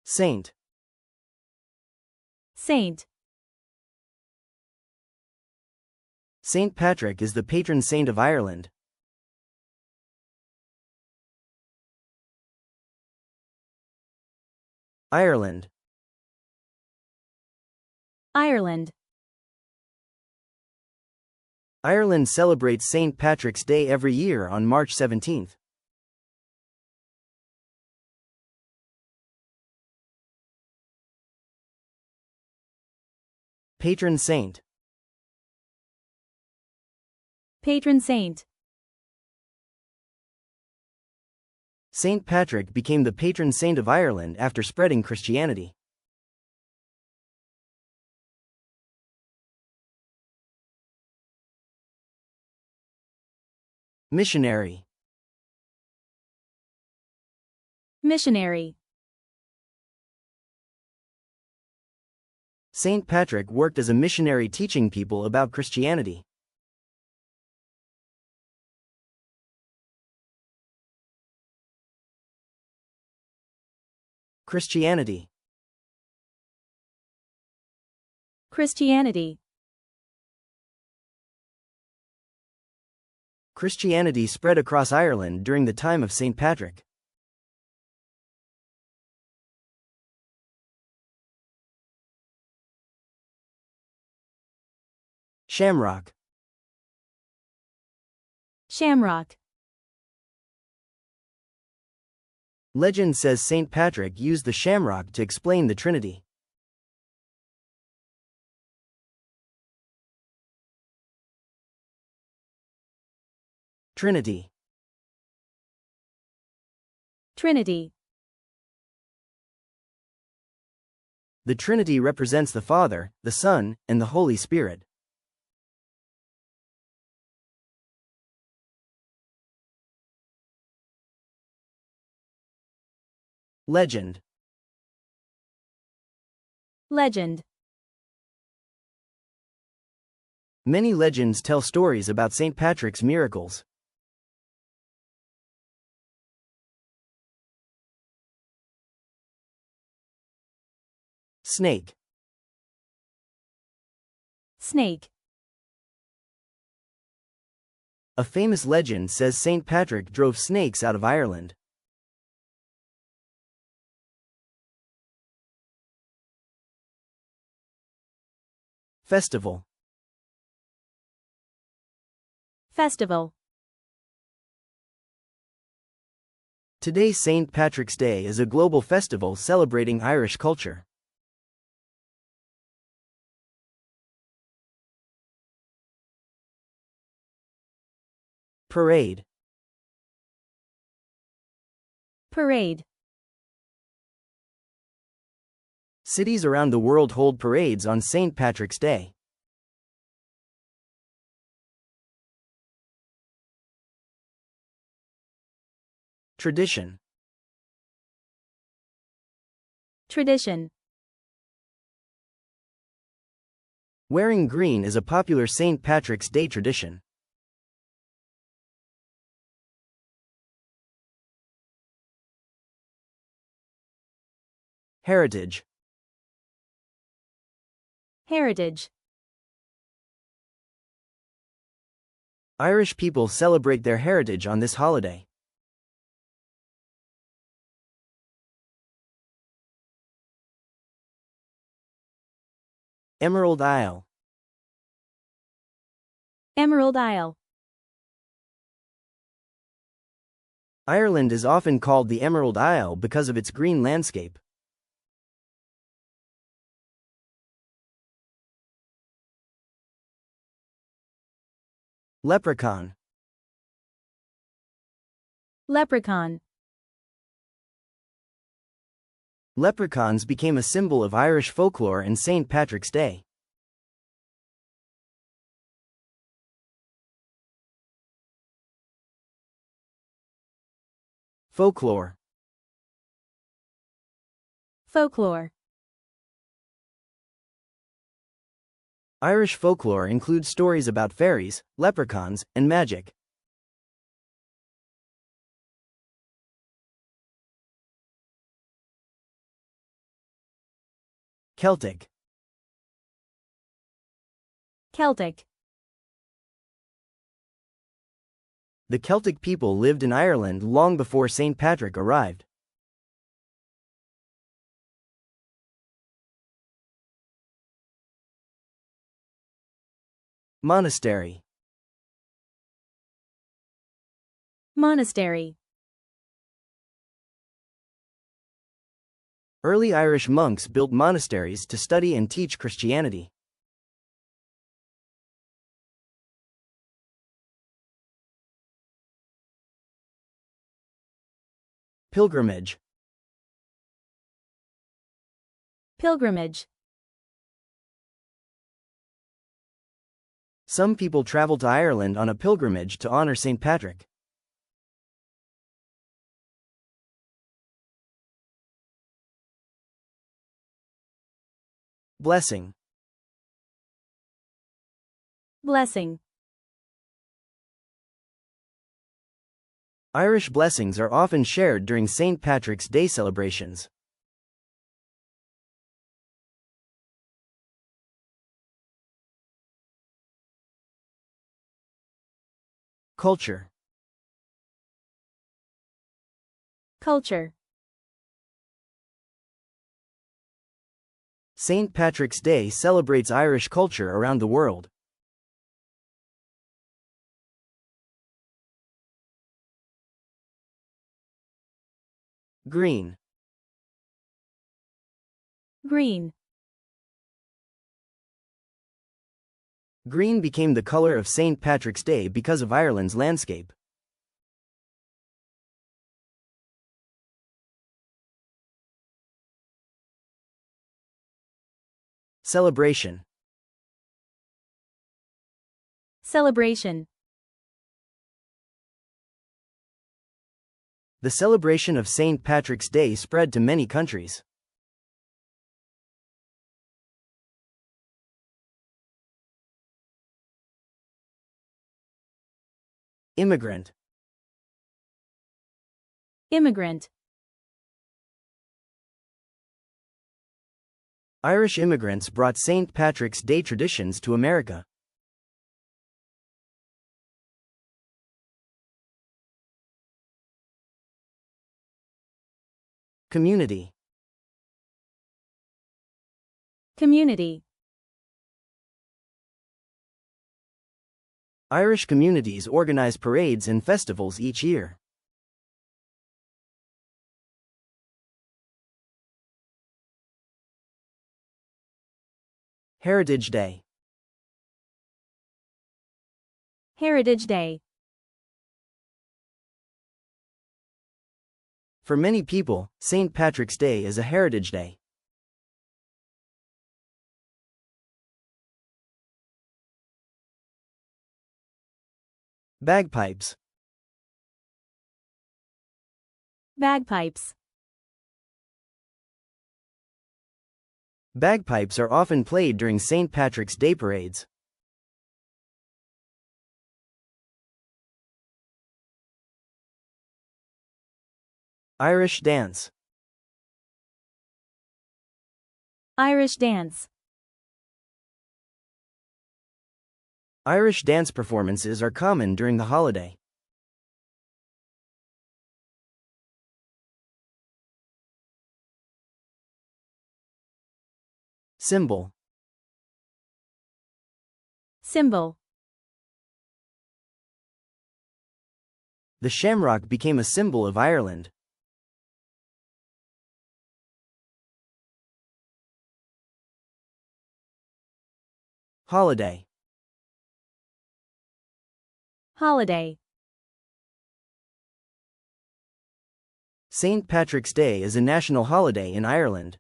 Saint. Saint. Saint Patrick is the patron saint of Ireland. Ireland. Ireland. Ireland celebrates St. Patrick's Day every year on March 17th. Patron saint. Patron saint. St. Patrick became the patron saint of Ireland after spreading Christianity. Missionary. Missionary. St. Patrick worked as a missionary teaching people about Christianity. Christianity. Christianity. Christianity spread across Ireland during the time of St. Patrick. Shamrock. Shamrock. Legend says St. Patrick used the shamrock to explain the Trinity. Trinity. Trinity. The Trinity represents the Father, the Son, and the Holy Spirit. Legend. Legend. Many legends tell stories about St. Patrick's miracles. Snake. Snake. A famous legend says St. Patrick drove snakes out of Ireland. Festival. Festival. Today St. Patrick's Day is a global festival celebrating Irish culture. Parade. Parade. Cities around the world hold parades on St. Patrick's Day. Tradition. Tradition. Wearing green is a popular St. Patrick's Day tradition. Heritage. Heritage. Irish people celebrate their heritage on this holiday. Emerald Isle. Emerald Isle. Ireland is often called the Emerald Isle because of its green landscape. Leprechaun. Leprechaun. Leprechauns became a symbol of Irish folklore and St. Patrick's Day. Folklore. Folklore. Irish folklore includes stories about fairies, leprechauns, and magic. Celtic. Celtic. The Celtic people lived in Ireland long before St. Patrick arrived. Monastery. Monastery. Early Irish monks built monasteries to study and teach Christianity. Pilgrimage. Pilgrimage. Some people travel to Ireland on a pilgrimage to honor St. Patrick. Blessing. Blessing. Irish blessings are often shared during St. Patrick's Day celebrations. Culture. Culture. St. Patrick's Day celebrates Irish culture around the world. Green. Green. Green became the color of St. Patrick's Day because of Ireland's landscape. Celebration. Celebration. The celebration of St. Patrick's Day spread to many countries. Immigrant. Immigrant. Irish immigrants brought St. Patrick's Day traditions to America. Community. Community. Irish communities organize parades and festivals each year. Heritage Day. Heritage Day. For many people, St. Patrick's Day is a heritage day. Bagpipes. Bagpipes. Bagpipes are often played during St. Patrick's Day parades. Irish dance. Irish dance. Irish dance performances are common during the holiday. Symbol. Symbol. The shamrock became a symbol of Ireland. Holiday. Holiday. St. Patrick's Day is a national holiday in Ireland.